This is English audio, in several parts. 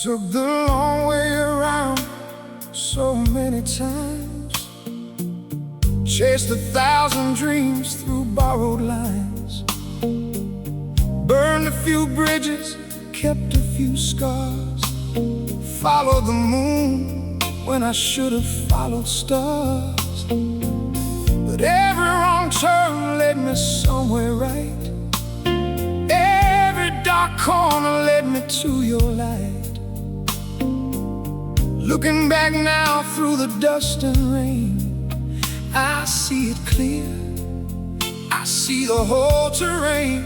Took the long way around so many times, chased 1,000 dreams through borrowed lines, burned a few bridges, kept a few scars, followed the moon when I should have followed stars. But every wrong turn led me somewhere right, every dark corner led me to your light. Looking back now through the dust and rain, I see it clear, I see the whole terrain.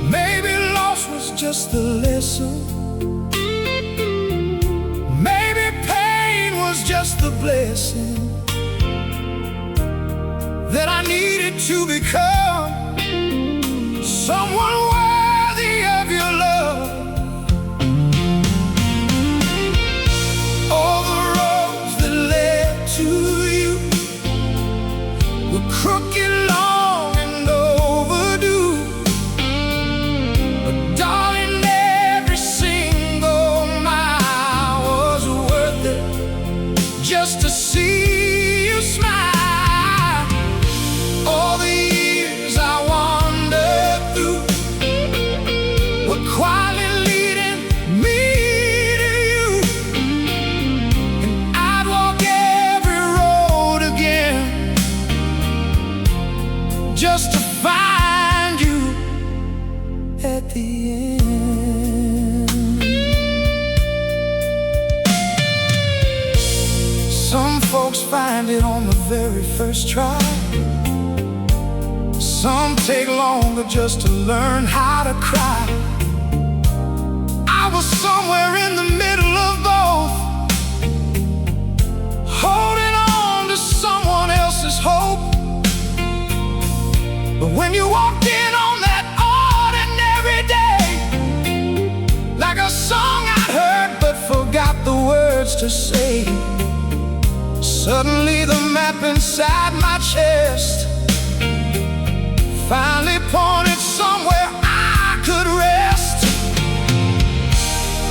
Maybe loss was just the lesson, maybe pain was just the blessing that I needed to become someone worthy of your love. All the roads that led to you were crooked, long, and overdue. But darling, every single mile was worth it just to see you smile. All the years I wandered through were quietly leading me to you, and I'd walk every road again just to find you at the end. Some folks find it on the very first try, some take longer just to learn how to cry. I was somewhere in the middle of both, holding on to someone else's hope. But when you walked in on that ordinary day, like a song I heard but forgot the words to say, suddenly the map inside my chest finally pointed somewhere I could rest.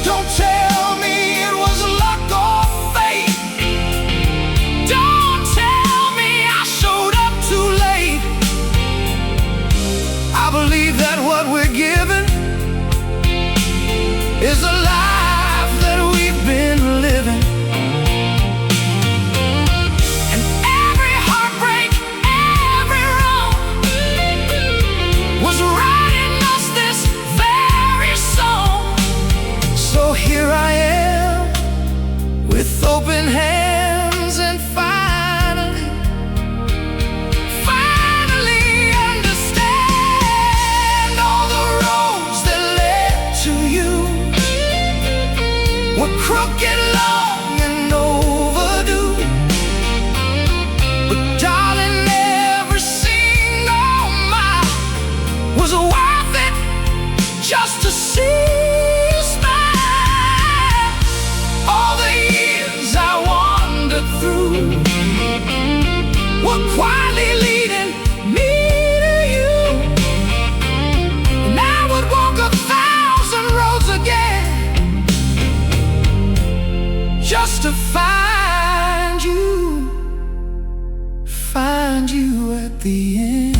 Don't tell me it was luck or fate, don't tell me I showed up too late. I believe that what we're given is a life that we've been living. And every heartbreak, every wrong was writing us this very song. So here I am with open hands, and finally understand all the roads that led to you were crooked, long, and overdue. But darling, every single mile was worth it just to see you smile. All the years I wandered through were quietly leading me to you, and I would walk 1,000 roads again just to find you at the end.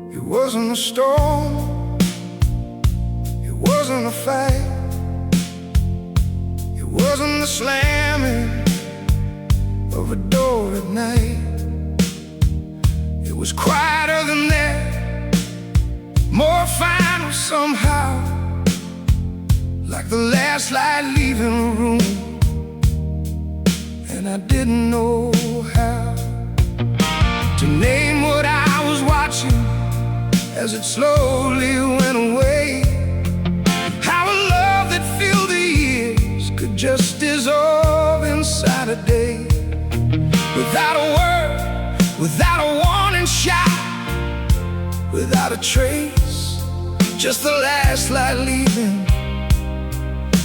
It wasn't a storm, it wasn't a fight, it wasn't the slamming of a door at night. It was quieter than that, more final somehow, like the last light leaving the room, and I didn't know how to name what I was watching as it slowly went away. How a love that filled the years could just dissolve inside a day, without a word, without a warning shot, without a trace, just the last light leaving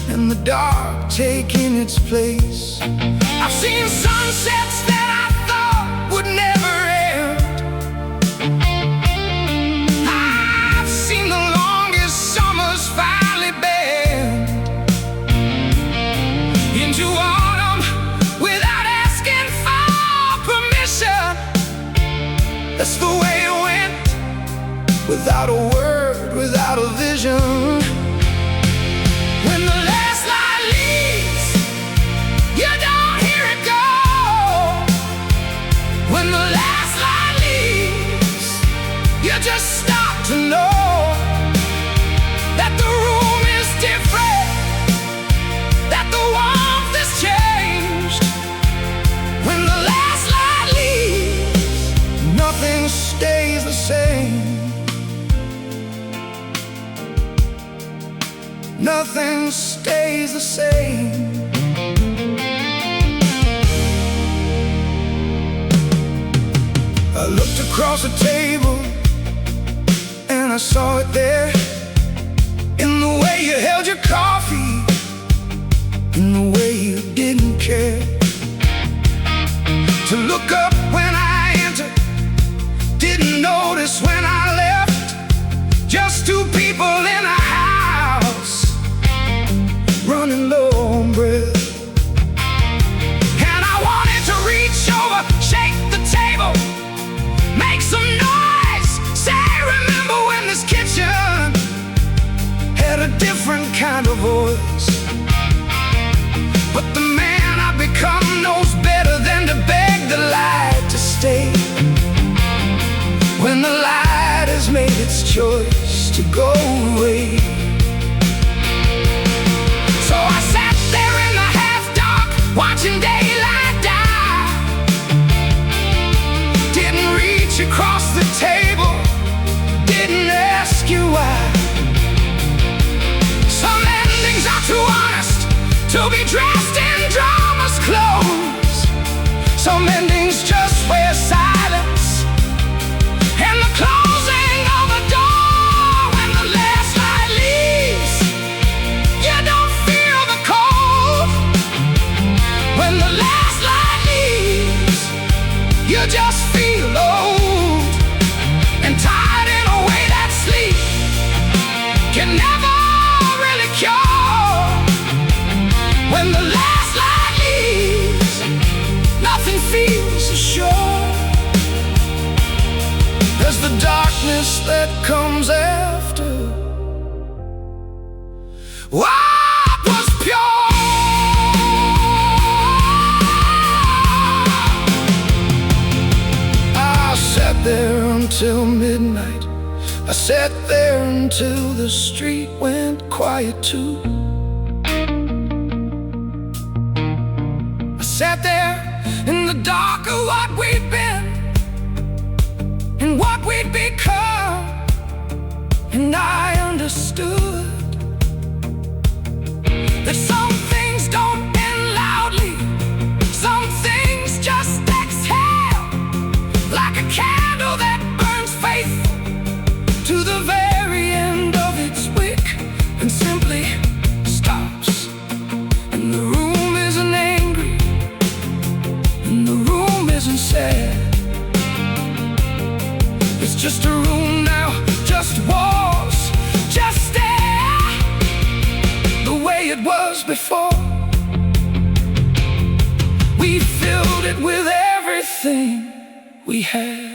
and the dark taking its place. I've seen sunsets that I thought would never end. I've seen the longest summers finally bend into autumn without asking for permission. That's the way it went, without a word, without a vision. When the last light leaves, you don't hear it go. When the last light leaves, you just stop to know that the room is different, that the warmth has changed. When the last light leaves, nothing stays the same. Nothing stays the same. I looked across the table and I saw it there, in the way you held your coffee, in the way you didn't care to look up when I entered, didn't notice when I left. Just two people in a house, running low on breath. And I wanted to reach over, shake the table, make some noise, say, remember when this kitchen had a different kind of voice. But the man I've become knows better than to beg the light to stay. When the light has made its choice to go away. So I sat there in the half-dark, watching daylight die. Didn't reach across the table, didn't ask you why. Some endings are too honest to be dressed in drama's clothes. Some endings just wear silence and the closing of a door. When the last light leaves, you don't feel the cold. When the last light leaves, you just feel old and tired in a way that sleep can never really cure. When the last light leaves, nothing feels as sure as the darkness that comes after what was pure. I sat there until midnight. I sat there until the street went quiet too. I sat there in the dark of what we'd been and what we'd become, and I understood that some things don't end loudly, some things just exhale, like a candle that burns faithful to the very end of its wick and simply stops. And the room isn't angry, and the room isn't sad. It's just a room now, just walls, just air, the way it was before. We filled it with everything we had.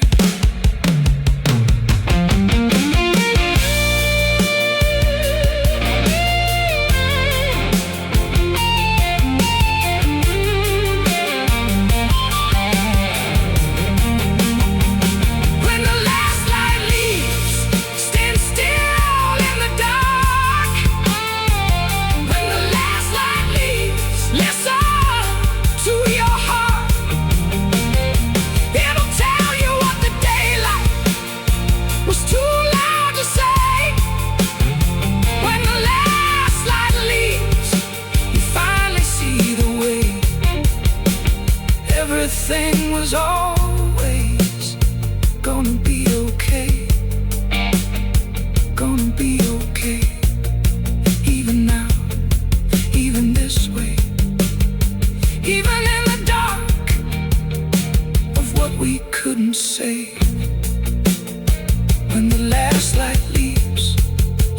When the last light leaves,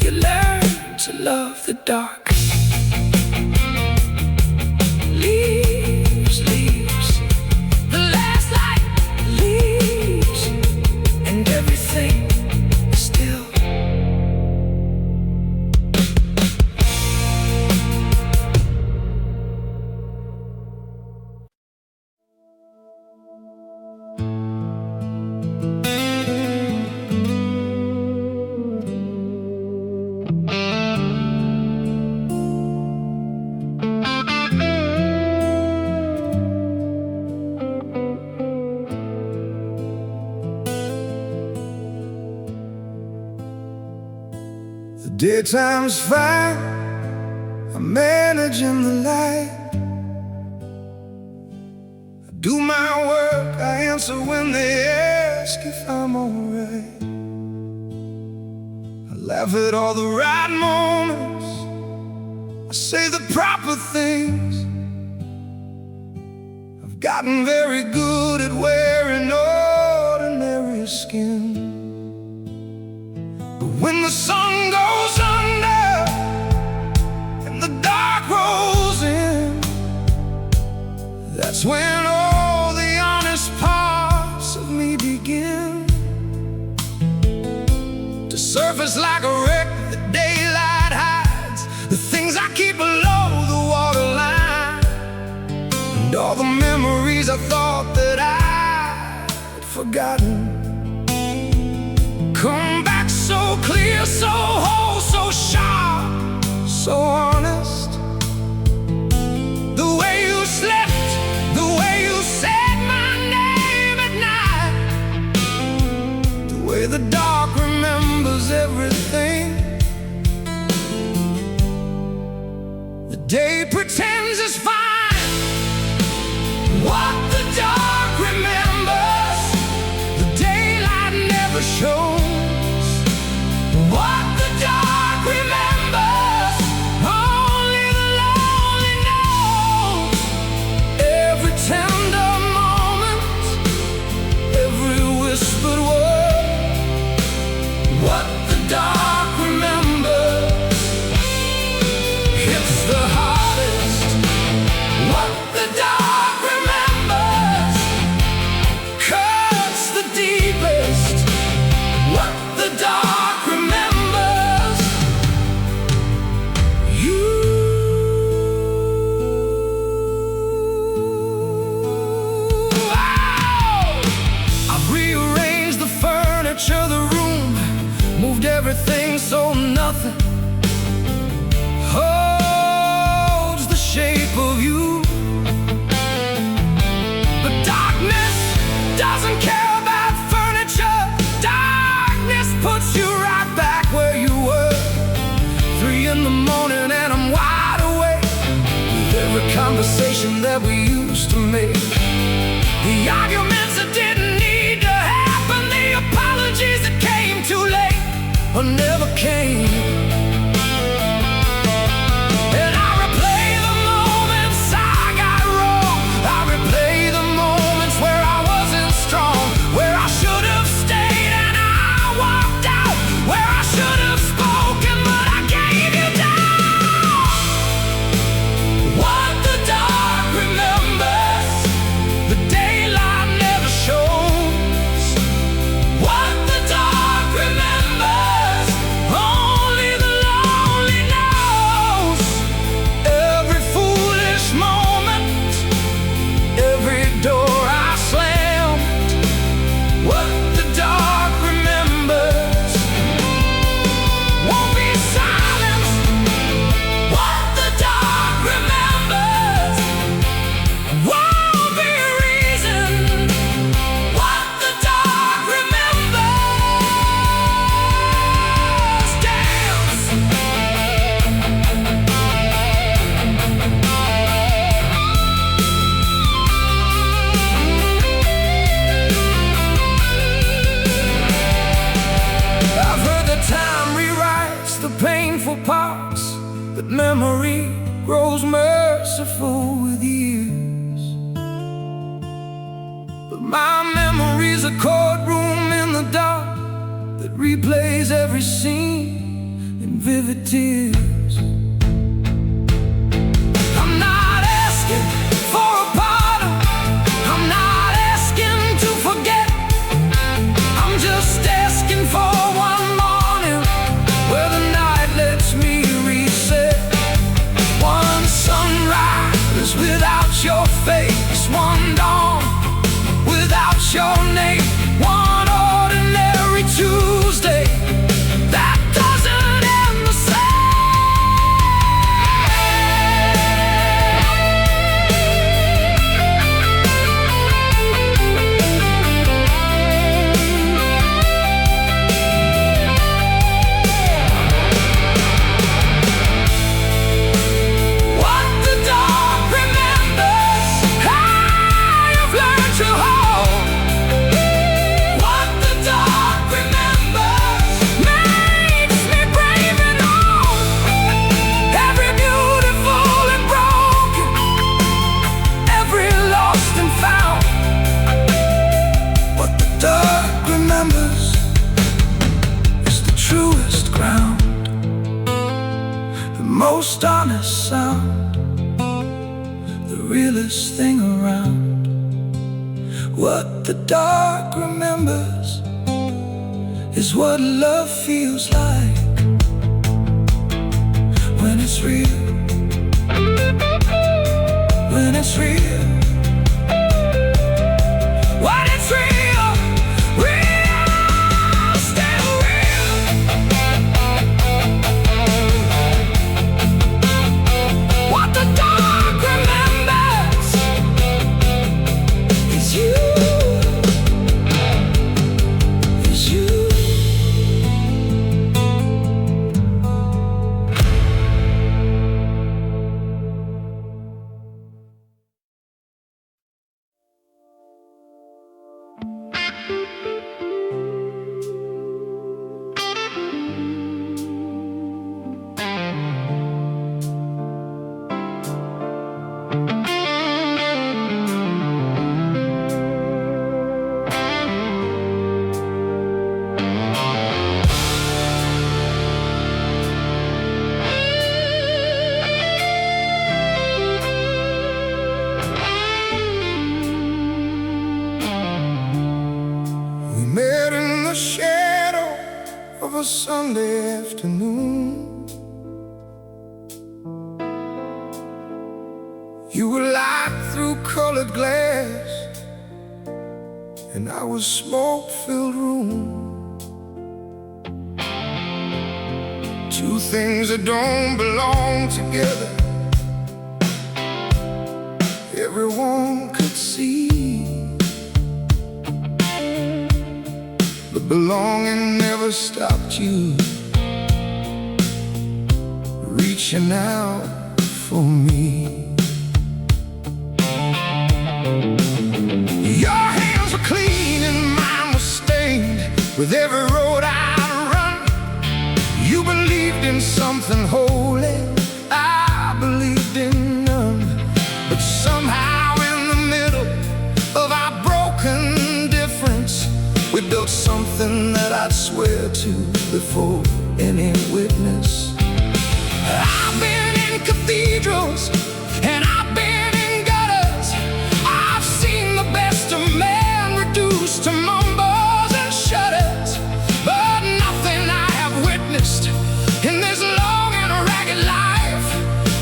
you learn to love the dark. Leaves, the last light leaves, and everything is still. The daytime's fine, I'm managing the light. I do my work, I answer when they ask if I'm alright. I laugh at all the right moments, I say the proper things. I've gotten very good at wearing ordinary skin. But when the sun goes under and the dark rolls in, that's when all the honest parts of me begin to surface like a wreck that daylight hides. The things I keep below the waterline, and all the memories I thought that I'd forgotten, come back so clear, so whole, so sharp, so honest. The way you slept, the way you said my name at night, the way the dark remembers everything. The day pretends it's fine, what the dark remembers, the daylight never shows. What the dark remembers, only the lonely knows. Every tender moment, every whispered word, what the dark remembers hits the hardest. What the dark remembers cuts the deepest. What the dark remembers, you. Oh! I've rearranged the furniture, the room, moved everything so nothing holds the shape of you. But darkness doesn't care about furniture. Darkness puts you right back where you were. 3 in the morning and I'm wide awake, with every conversation that we used to make. The arguments that didn't need to happen, the apologies that came too late or never came. And I replay the moments I got wrong. I replay the moments where I wasn't strong, where I should have stayed and I walked out, where I should have spoken but I gave you down. What the dark remembers, the daylight never shows. What the dark remembers, only the lonely knows. Every foolish moment, every door I slammed, what the dark remembers won't be silenced. What the dark remembers won't be a reason. What the dark remembers dance. I've heard that time rewrites the painful parts, that memory grows merciful with years. But my memory's a courtroom in the dark that vivid tears. I'm not asking for a pardon, I'm not asking to forget. I'm just asking for one morning where the night lets me reset. One sunrise without your face, one dawn without your name, one ordinary Tuesday that doesn't end the what the dark remembers, how you've learned to hold. What the dark remembers makes me brave and old. Every beautiful and broken, every lost and found. What the dark remembers is the truest ground, the most honest sound, the realest thing around. What the dark remembers is what love feels like when it's real, when it's real, when it's real, real, still real. What the dark remembers is you, is you. We met in the shadow of a Sunday afternoon. You were light through colored glass, and I was smoke-filled room. Two things that don't belong together, everyone could see. But belonging never stopped you reaching out for me. Your hands were clean and mine was stained with every road I'd run. You believed in something holy, I believed in none. But somehow in the middle of our broken difference, we built something that I'd swear to before any witness. I've been in cathedrals and I've been in gutters. I've seen the best of man reduced to mumbles and shudders. But nothing I have witnessed in this long and ragged life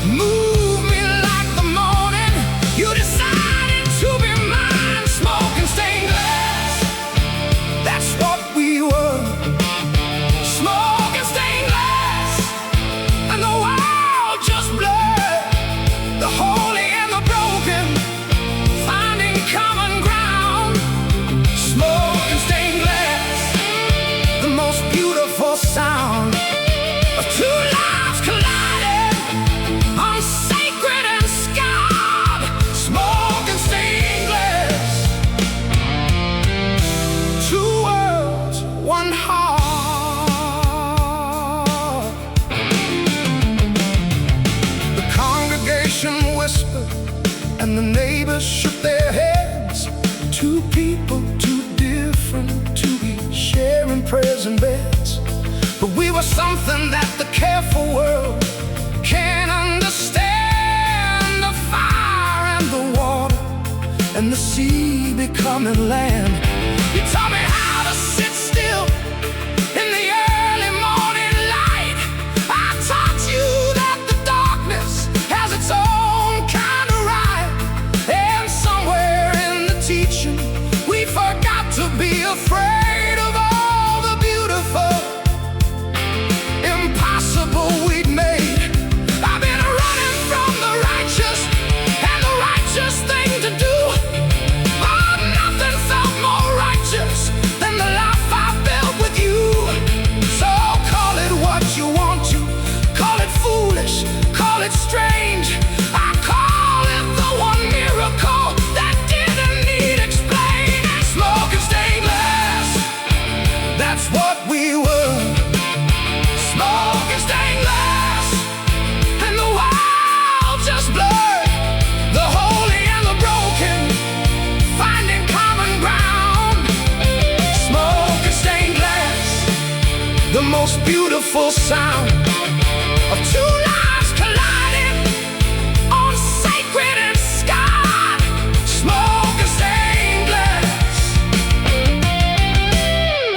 moved me like the morning you decided to be mine. Smoking stained glass, that's what we were. Smoking stained glass, and the world just blurred. The holy and the broken finding common ground. Smoking stained glass, the most beautiful sound of two lives colliding on sacred and scarred. Smoking stained glass, two worlds, one heart. The congregation whispered and the neighbors shook their heads. Two people, too different to be sharing prayers and beds. But we were something that the careful world can't understand. The fire and the water and the sea becoming land. You taught me how to sit still in the early morning light. I taught you that the darkness has its own kind of right. And somewhere in the teaching we forgot to be afraid of all the beautiful impossible we'd made. I've been running from the righteous and the righteous thing to do. Oh, nothing felt more righteous than the life I built with you. So call it what you want to, call it foolish, call it strange. I call it the one miracle that didn't need explaining. Smoke and stained glass, that's what we were. Smoke and stained glass, and the wild just blurred. The holy and the broken finding common ground. Smoke and stained glass, the most beautiful sound of two lives colliding on sacred and sky. Smoke and stained glass,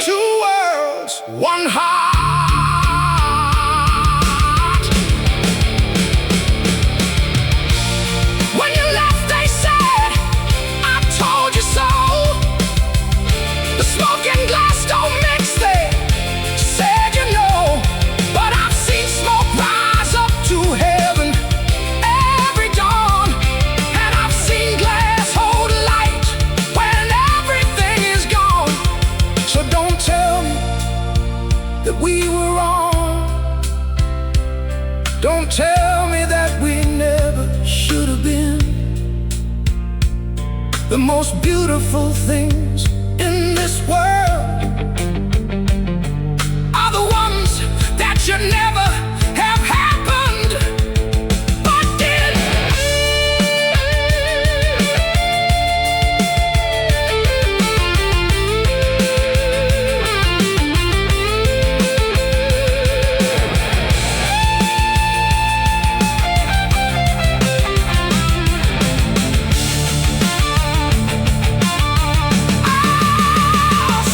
two worlds, one heart. When you left they said, I told you so. The smoke and glass don't mix, they said, you know. But I've seen smoke rise up to heaven every dawn, and I've seen glass hold light when everything is gone. So don't tell me that we were wrong. Don't tell me that we never should have been. The most beautiful things in this world are the ones that should never have happened, but did.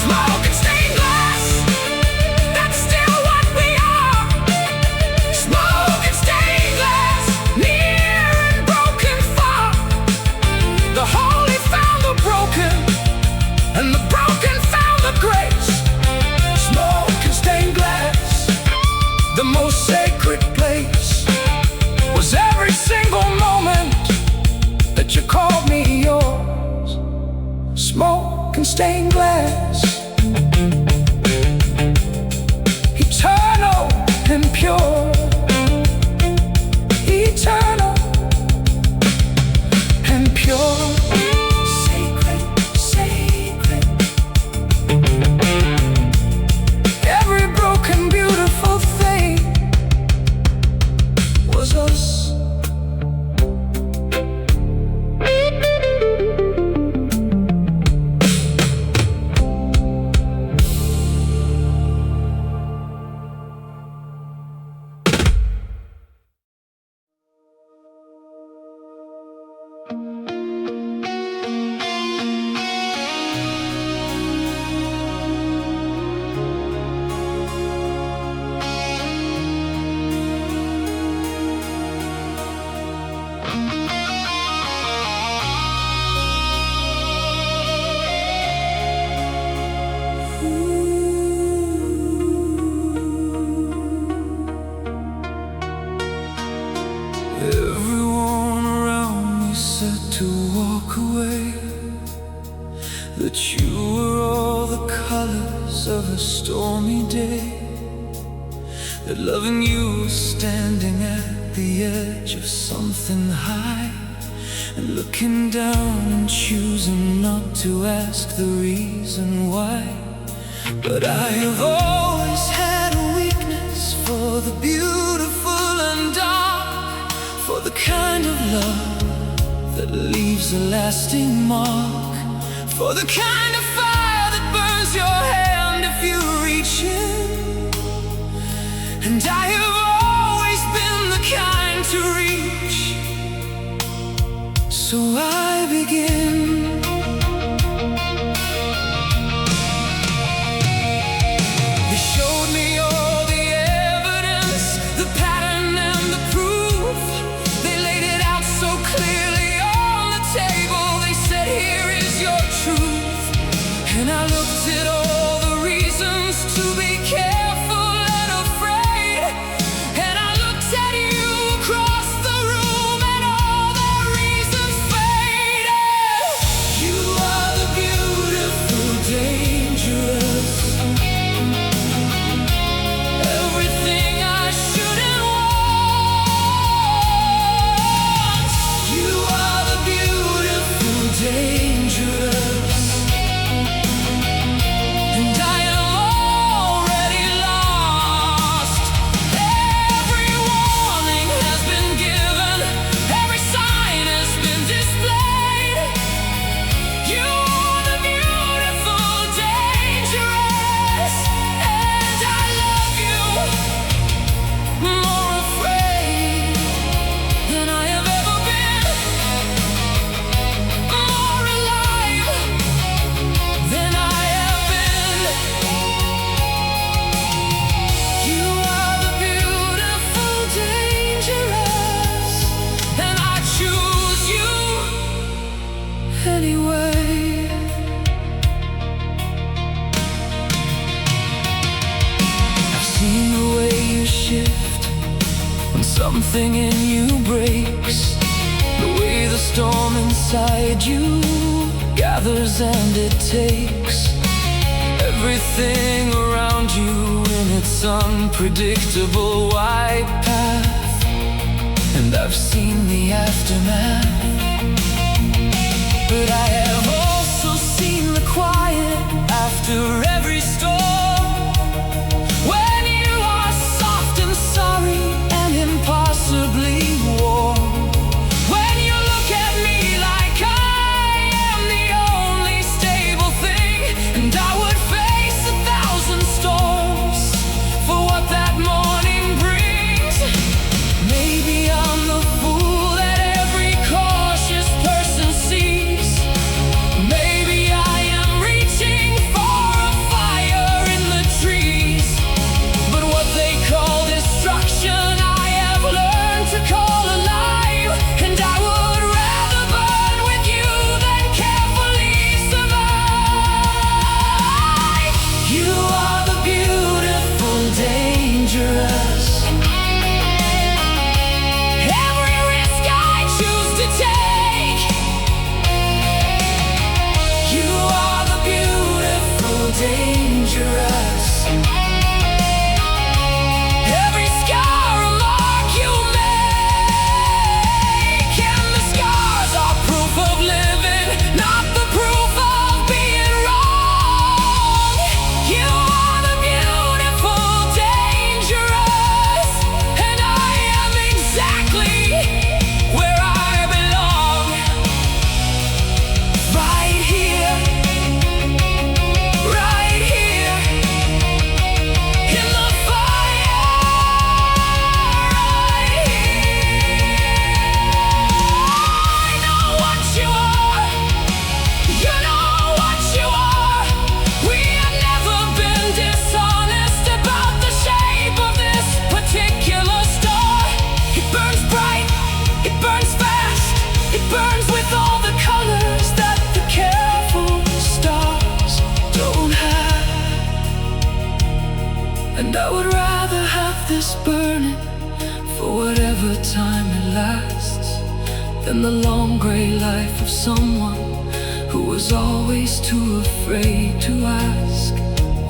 Smoke and stained glass, that's still what we are. Smoke and stained glass, near and broken far. The holy found the broken, and the broken found the grace. Smoke and stained glass, the most sacred place was every single moment that you called me yours. Smoke and stained glass, eternal and pure. Eternal and pure. Sacred, sacred. Every broken, beautiful thing was us. Everyone around me said to walk away, that you were all the colors of a stormy day, that loving you was standing at the edge of something high, and looking down and choosing not to ask the reason why. But I have always had a weakness for the beautiful and dark, for the kind of love that leaves a lasting mark, for the kind of fire that burns your hand if you reach in, shift, when something in you breaks, the way the storm inside you gathers and it takes everything around you in its unpredictable wide path. And I've seen the aftermath, but I have also seen the quiet after every storm, when you are soft and sorry and impossibly warm. When you look at me like I am the only stable thing, and I would face 1,000 storms for what that morning brings. Maybe I'm the fool that every cautious person sees. Maybe I am reaching for a fire in the trees, but what they call destruction I have learned to call alive. And I would rather burn with you than carefully survive. You are the beautiful, dangerous. Every risk I choose to take. You are the beautiful, dangerous. Every scar a mark you make, and the scars are proof of living, not the proof of being wrong. You are the beautiful, dangerous, and I am exactly where I belong. Right here, right here, in the fire, right here. I know what you are, you know what you are. We have never been dishonest about the shape of this particular star. It burns bright, it burns fast, it burns with all the colors that the careful stars don't have. And I would rather have this burning for whatever time it lasts, than the long gray life of someone who was always too afraid to ask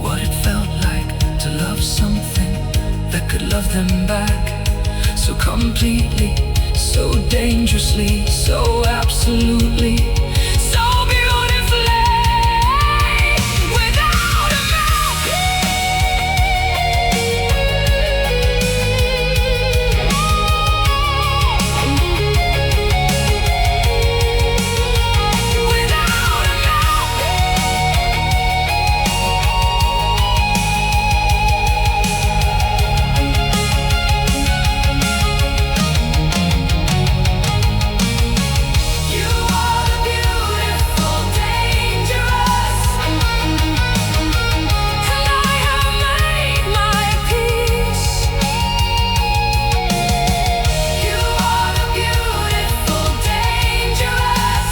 what it felt like to love something that could love them back so completely, so dangerously, so absolutely, so beautifully, without a mouth. Without a mouth. You are the beautiful, dangerous, and I have made my peace. You are the beautiful, dangerous,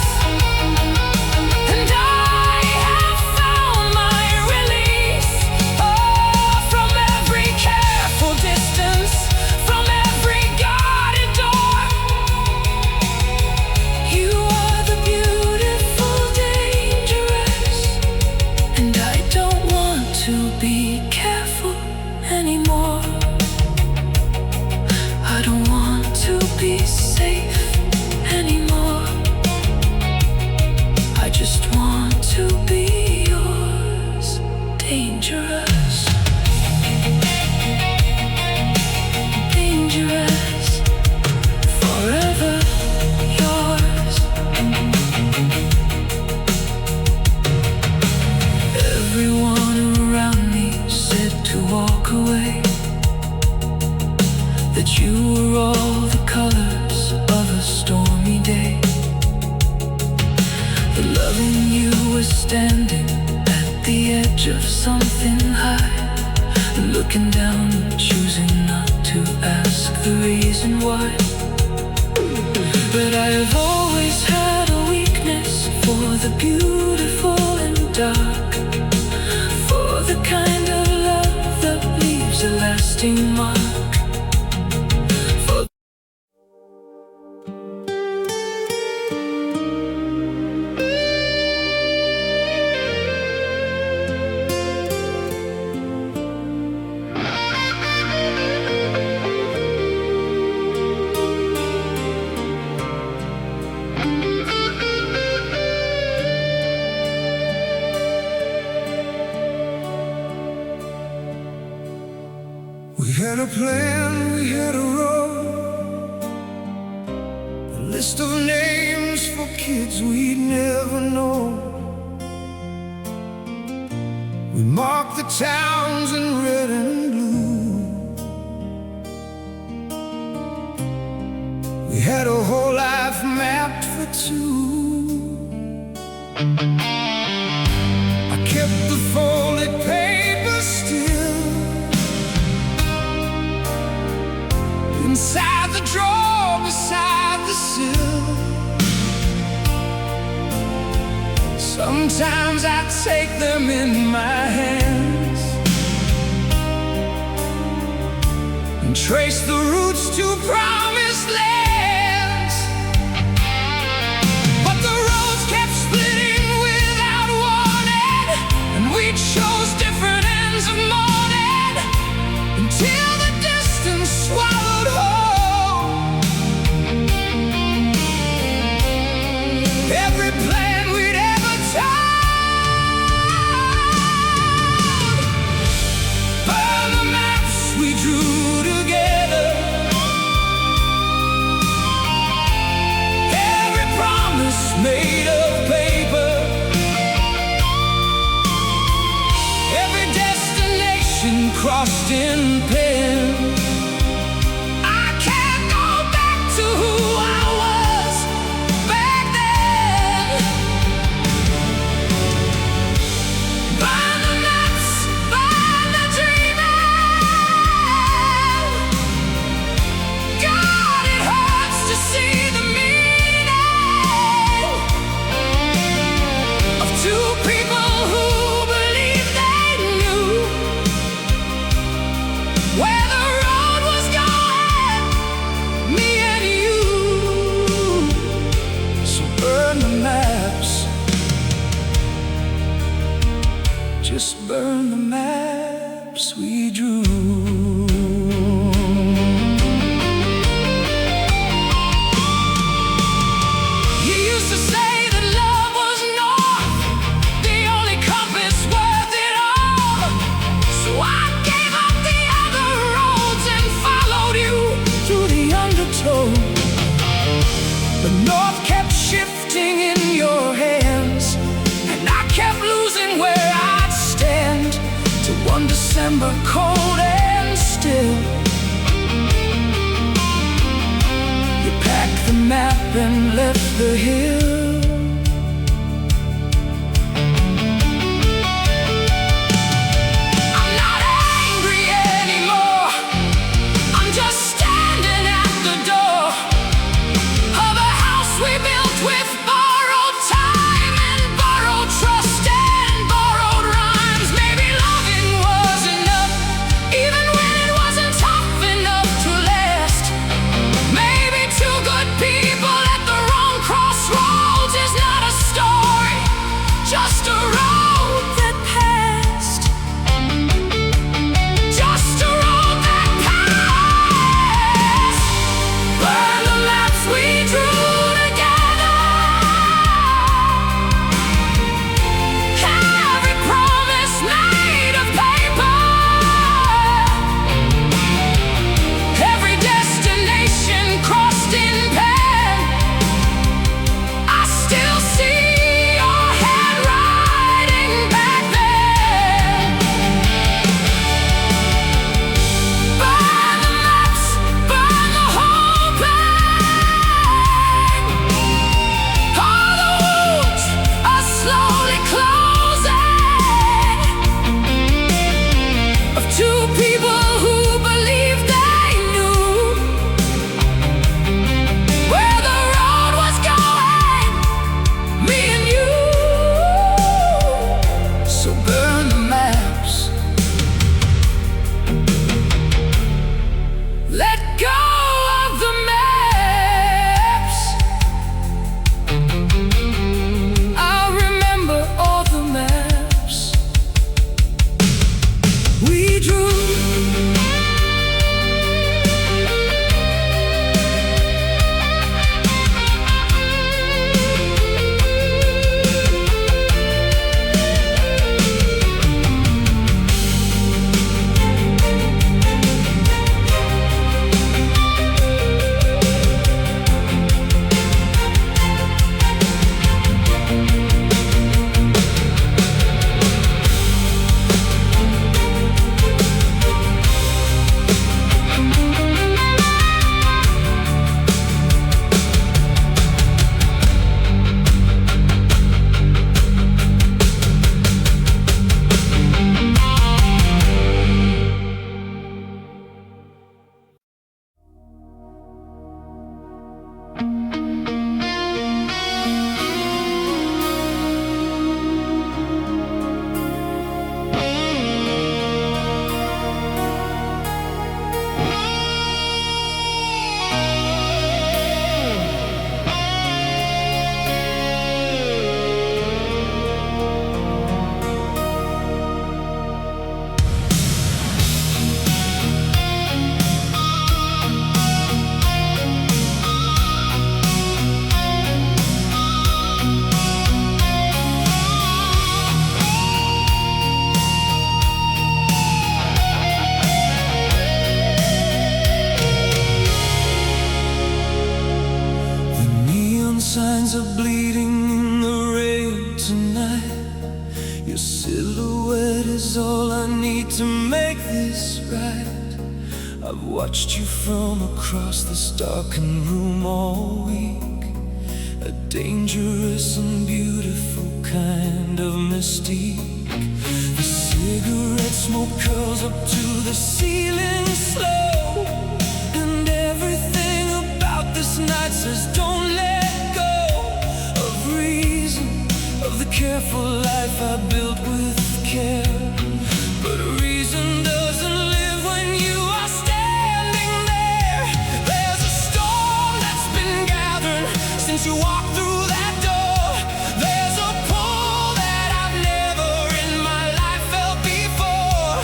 and I have found my release. Oh, from every careful distance, from every guarded door. You are the beautiful, dangerous, and I don't want to be careful anymore. I don't want to be safe anymore. I just want to be yours, dangerous. Dangerous, forever yours. Everyone around me said to walk away, that you were all the colors of a stormy day. The loving you was standing at the edge of something high, looking down, choosing not to ask the reason why. But I've always had a weakness for the beautiful and dark, for the kind of love that leaves a lasting mark. We had a plan, we had a road, a list of names for kids we'd never know. We marked the towns in red and blue. We had a whole life mapped for two. I kept the folded paper still inside the drawer beside the sill. Sometimes I take them in my hands and trace the roots to promised lands. But the roads kept splitting without warning, and we chose different ends of morning until the distance swallowed whole. Every plan we'd ever told, burn the maps we drew together. Every promise made of paper, every destination crossed in pen. I can't go back to who I was back then. Burn the maps, burn the dreaming. God, it hurts to see the meaning of two people who believed they knew where the road was going, me and you. So burn the maps, just burn the maps we drew. You used to say that love was north, the only compass worth it all. So I gave up the other roads and followed you through the undertow. The north kept shifting in your hands, and I kept losing where I'd stand, till one December cold and still, you packed the map and left the hill. I'm not angry anymore, I'm just standing at the door of a house we built with borrowed time and borrowed trust and borrowed rhymes. Maybe loving was enough, even when it wasn't tough enough to last. Maybe two good people at the wrong crossroads is not a story, just a road that passed. Just a road that passed. Burn the maps we drew together. Every promise made of paper, every destination crossed in pen. I still see your handwriting back then. Burn the maps, burn the whole thing. All the wounds are slowly closing, of two people who believed they knew where the road was going, me and you. So burn the maps, let go of the maps. I'll remember all the maps we drew. need to make this right. I've watched you from across this darkened room all week. A dangerous and beautiful kind of mystique. The cigarette smoke curls up to the ceiling slow, and everything about this night says don't let go of reason, of the careful life I built with care. But reason doesn't live when you are standing there. There's a storm that's been gathering since you walked through that door. There's a pull that I've never in my life felt before,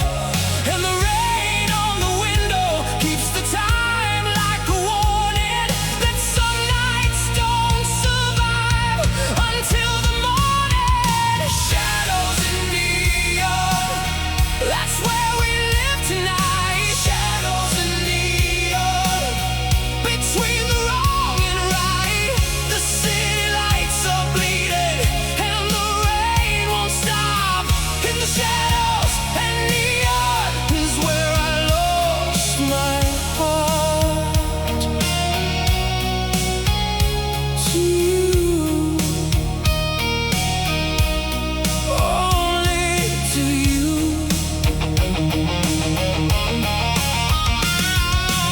and the rain on the window keeps the time like a warning that some nights don't survive until the morning. Shadows and neon, that's where we live tonight. Shadows and neon, between the wrong and right. The city lights are bleeding, and the rain won't stop. In the shadows and neon is where I lost my heart. To you, only to you.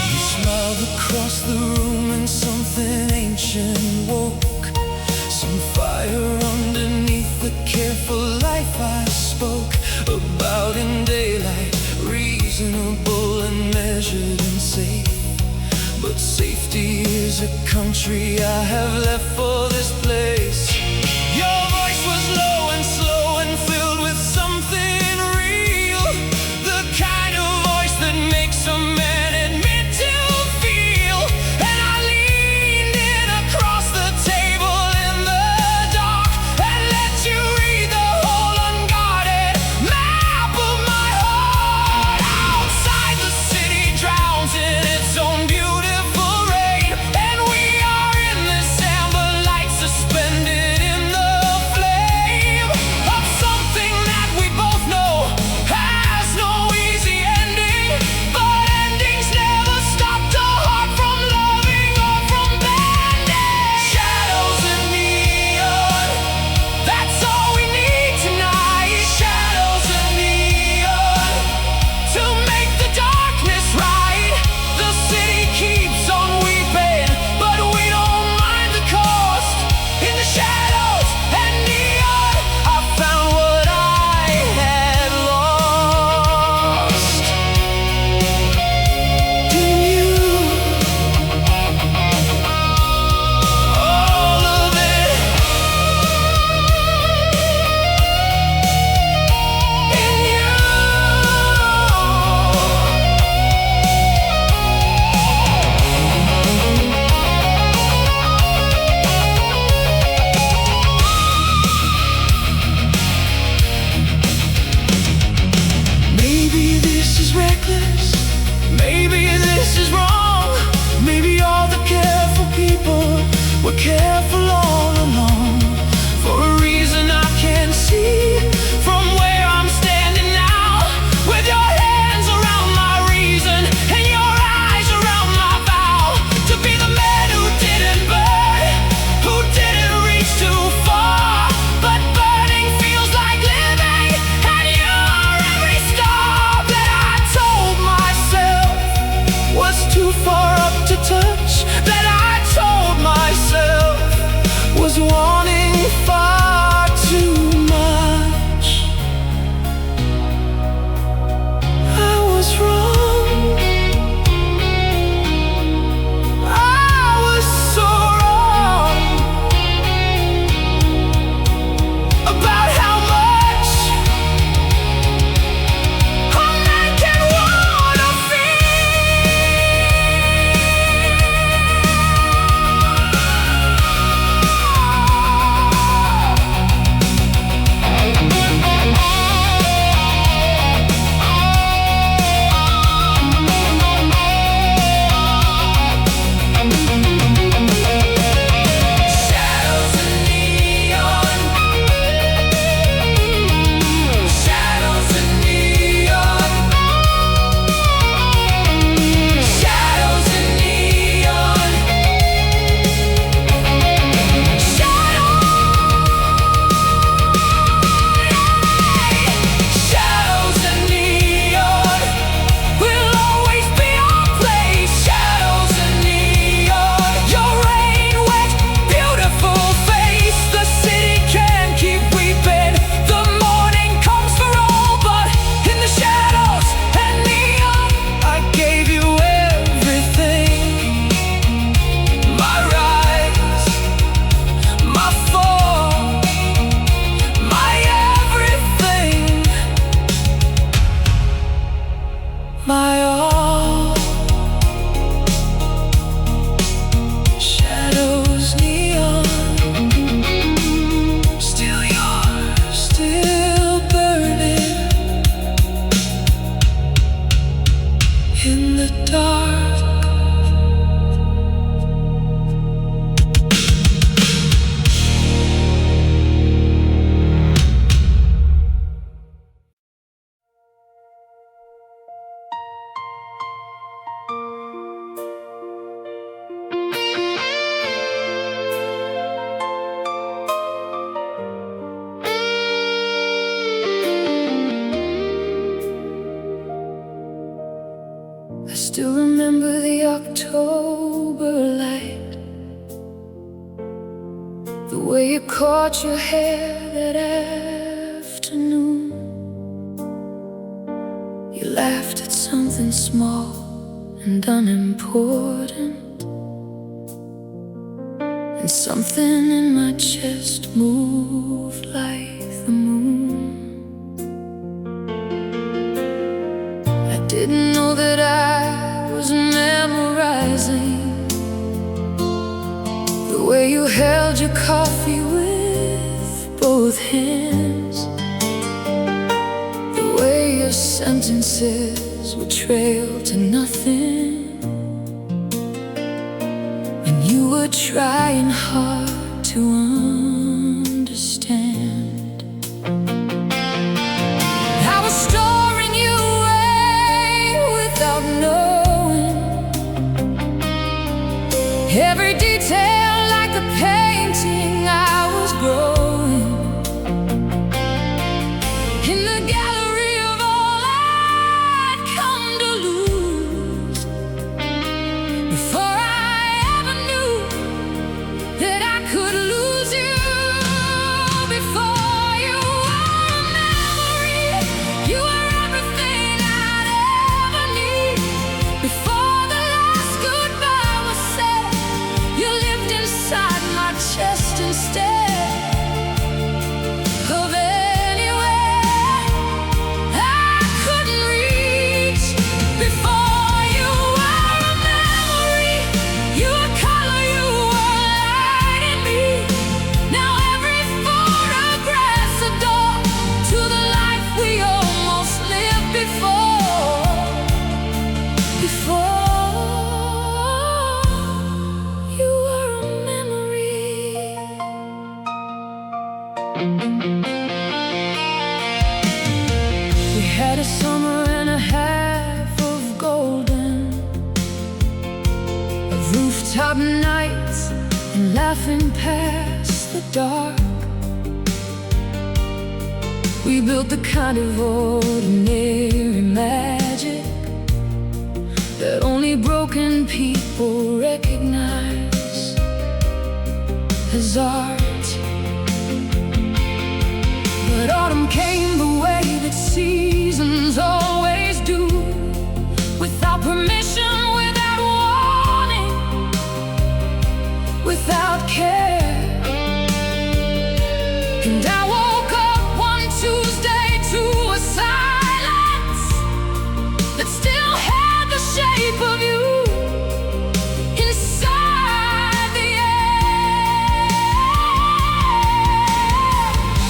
You smiled across the room and something ancient woke. Some fire underneath the careful life I spoke about in daylight. Reasonable and measured and safe. But safety is a country I have left for this place. Your voice was low and slow and filled with something real. The kind of voice that makes a man admit to feel. And I leaned in across the table in the dark and let you read the whole unguarded map of my heart. Outside the city drowns in its own beautiful rain, and we are in this amber light suspended my all. Shadows neon, still yours, still burning in the dark. I still remember the October light, the way you caught your hair that afternoon. You laughed at something small and unimportant, and something in my chest moved like the moon. I didn't know that I was memorizing the way you held your coffee with both hands, the way your sentences would trail to nothing, and you were trying hard to understand. I was storing you away without knowing every detail like a painting. I was growing in the gallery of all I'd come to lose before I ever knew that I could lose you. Before you were a memory, you were everything I'd ever need. Before the last goodbye was said, you lived inside my chest instead of anywhere I couldn't reach. Before you were a memory, you were color, you were light in me. Now every photograph's a door to the life we almost lived before. Before you were a memory. We had a summer and a half of golden, of rooftop nights and laughing past the dark. We built the kind of ordinary magic that only broken people recognize as art. But autumn came the way that seasons always do, without permission, without warning, without care. And I woke up one Tuesday to a silence that still had the shape of you inside the air.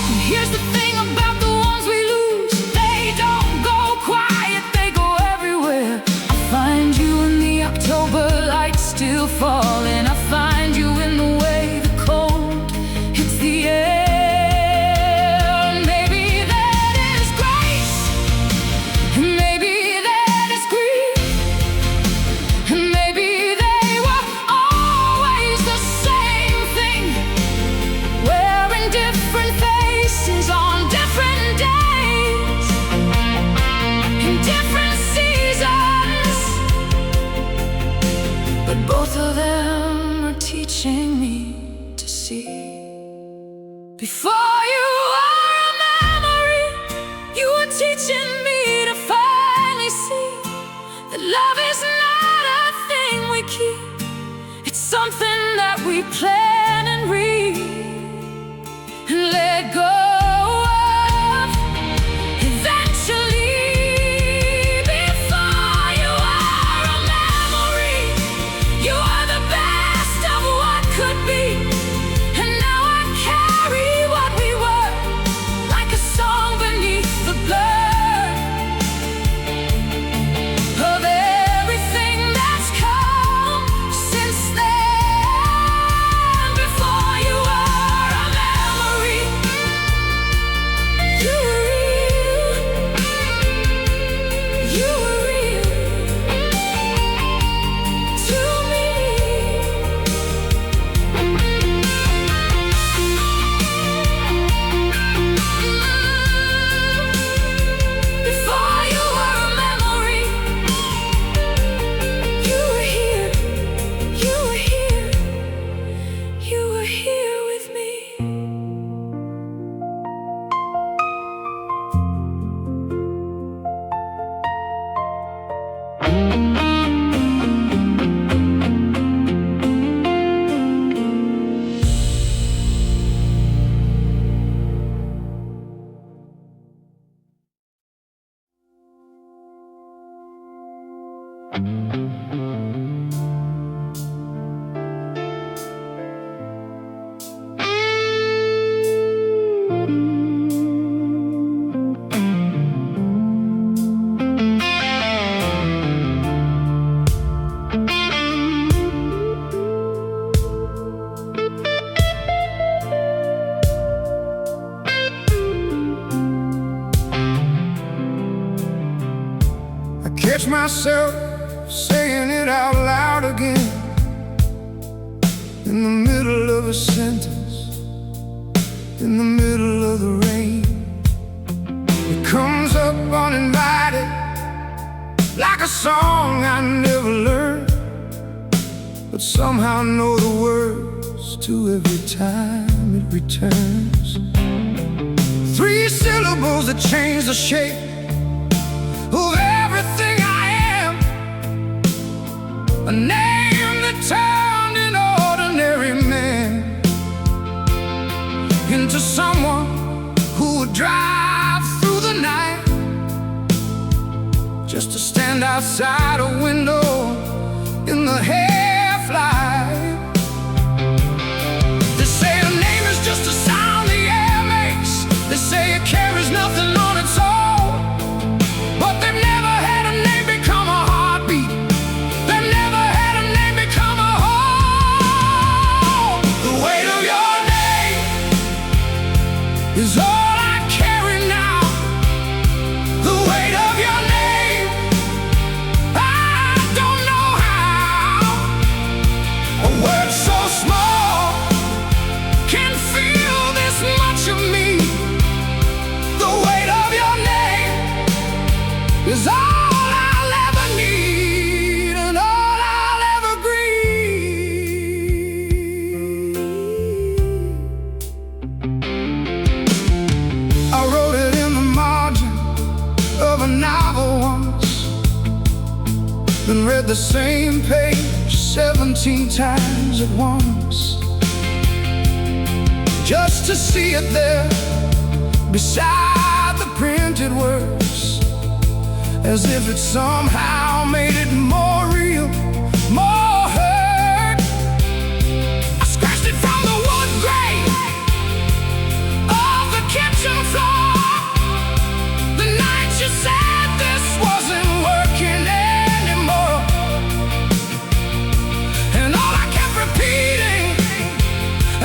And here's the thing about the ones we lose: they don't go quiet, they go everywhere. I find you in the October light still falling. I find you in the way the cold hits the air. And maybe that is grace, and maybe that is grief, and maybe they were always the same thing, wearing different faces on different days, in different seasons. But both of them are teaching me to see. Before you were a memory, you were teaching me to finally see that love is not a thing we keep. It's something that we plan and read and let go of eventually. Before Catch myself saying it out loud again in the middle of a sentence, in the middle of the rain. It comes up uninvited, like a song I never learned, but somehow know the words to every time it returns. 3 syllables that change the shape of everything I am, a name that turned an ordinary man into someone who would drive through the night just to stand outside a window in the half-light. They say a name is just a sound the air makes. They say it carries nothing on its own, but they've never had a name become a heartbeat. They've never had a name become a home. The weight of your name is all I carry now. The weight of your name, I don't know how. A word so small can feel this much of me. The weight of your name is all I'll ever need and all I'll ever grieve. I wrote it in the margin of a novel once, then read the same page 17 times at once, just to see it there beside the printed words, as if it somehow made it more real, more hurt. I scratched it from the wood grain of the kitchen floor the night you said this wasn't working anymore. And all I kept repeating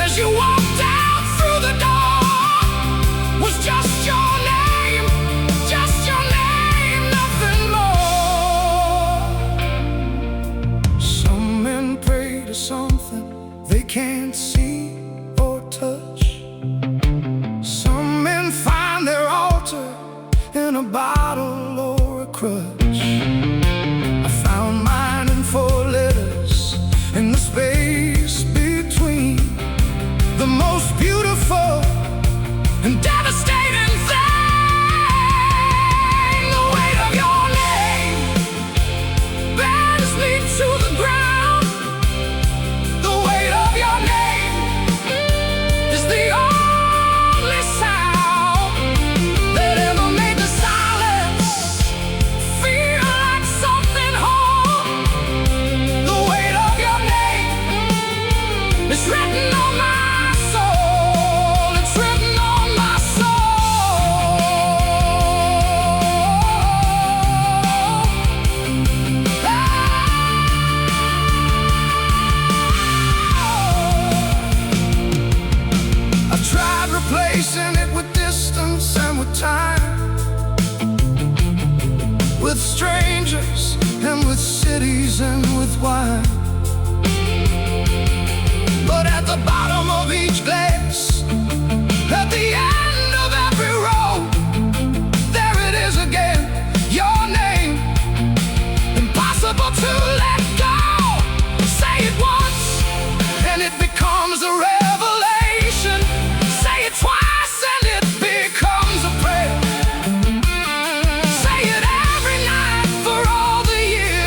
as you walked out through the door was just your name, nothing more. Some men pray to something they can't see or touch. Some men find their altar in a bottle or a crutch. I found mine in 4 letters in the space between the most beautiful and devastating thing. The weight of your name bends me to the ground. The weight of your name is the only sound that ever made the silence feel like something whole. The weight of your name is written on my soul. It's written on my soul. I tried replacing it with distance and with time, with strangers and with cities and with wine. But at the bottom of each glass, at the end of every road, there it is again, your name, impossible to let go. Say it once and it becomes a revelation. Say it twice and it becomes a prayer. Say it every night for all the years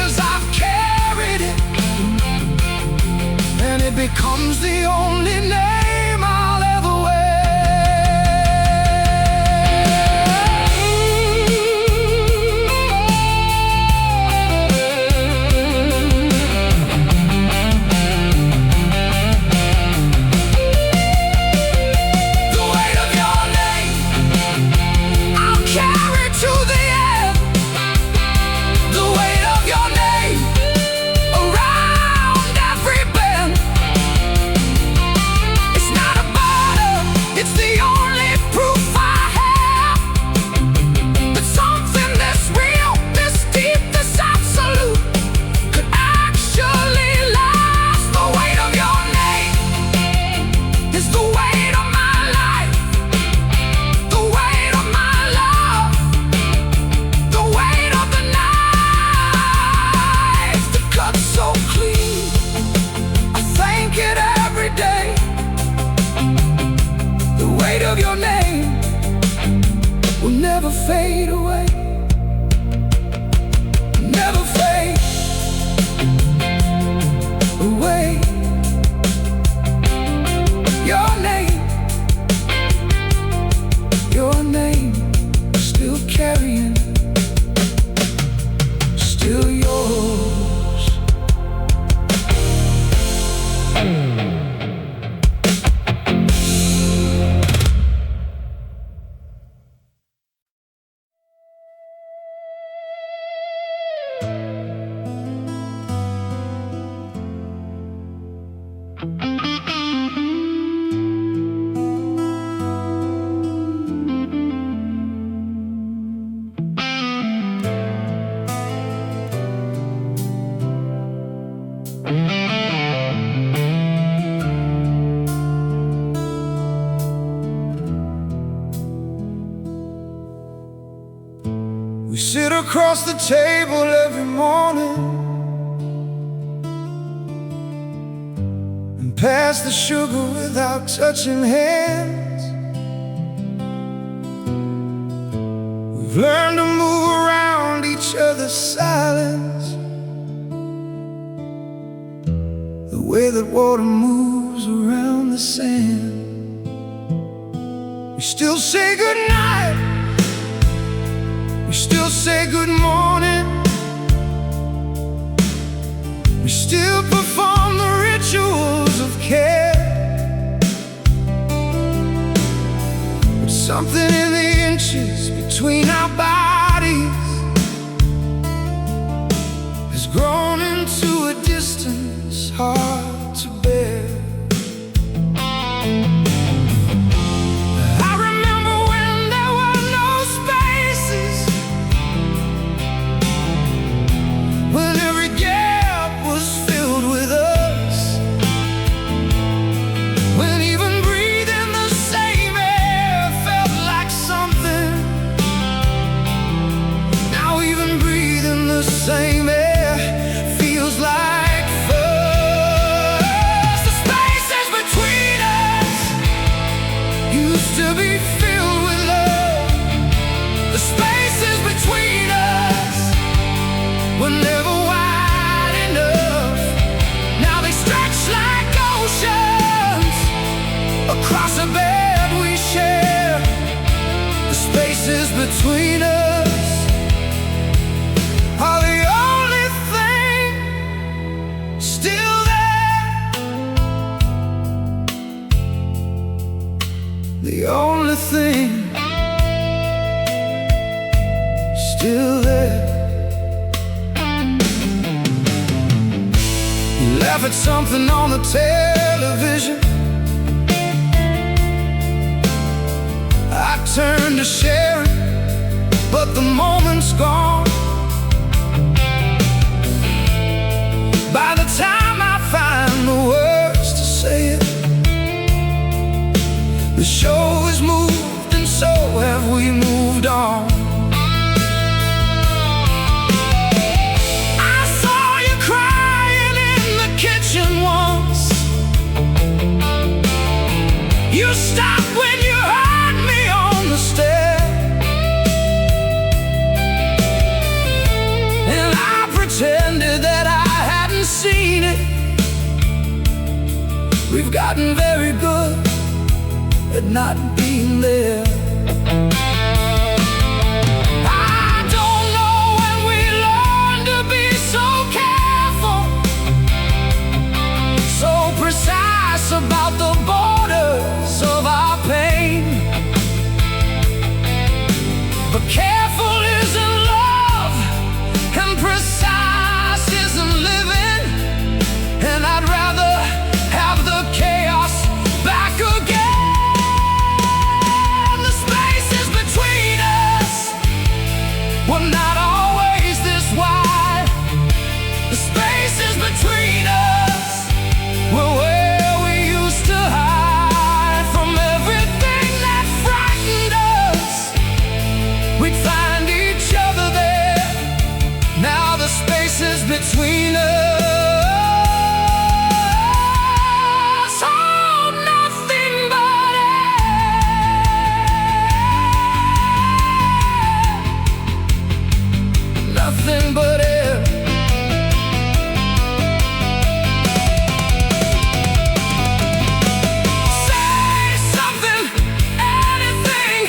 across the table every morning and pass the sugar without touching hands. We've learned to move around each other's silence, the way that water moves around the sand. We still say goodnight, we still say good morning, we still perform the rituals of care. But something in the inches between our bodies has grown into a distance hard to bear. Same air feels like first. The spaces between us used to be filled with love. The spaces between us were never wide enough. Now they stretch like oceans across a bed we share. The spaces between us are the only thing still there. The only thing still there. You laugh at something on the television, I turn to share it, but the moment's gone. By the time I find the words to say it, the show has moved and so have we moved on. I saw you crying in the kitchen once. You stopped when you heard me on the stair, and I pretended that I seen it. We've gotten very good at not being there. I don't know when we learn to be so careful, so precise about the borders of our pain. But careful isn't love, and precise isn't living. And I'd rather have the chaos back again. The spaces between us were not always this wide. The spaces between us were where we used to hide from everything that frightened us. We'd find each other there. Now the spaces between us nothing but air. Say something, anything,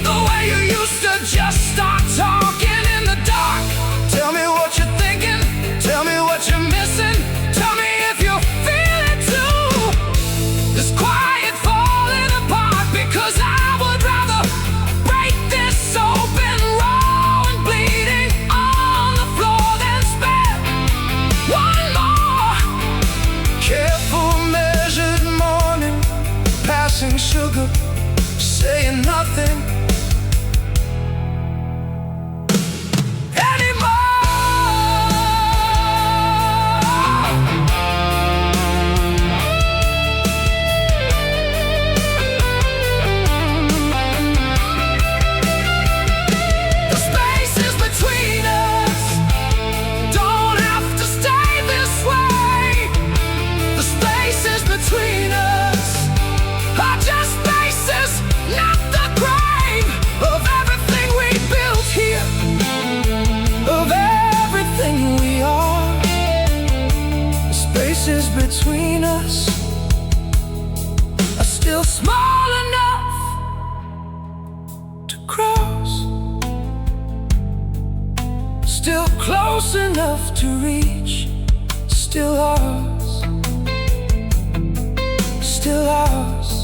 the way you used to just start talking in the dark. Tell me what you're thinking, tell me what you're missing, tell me if you feel it too. This quiet falling apart, because I would rather break this open raw and bleeding on the floor. between us are still small enough to cross, still close enough to reach, still ours, still ours.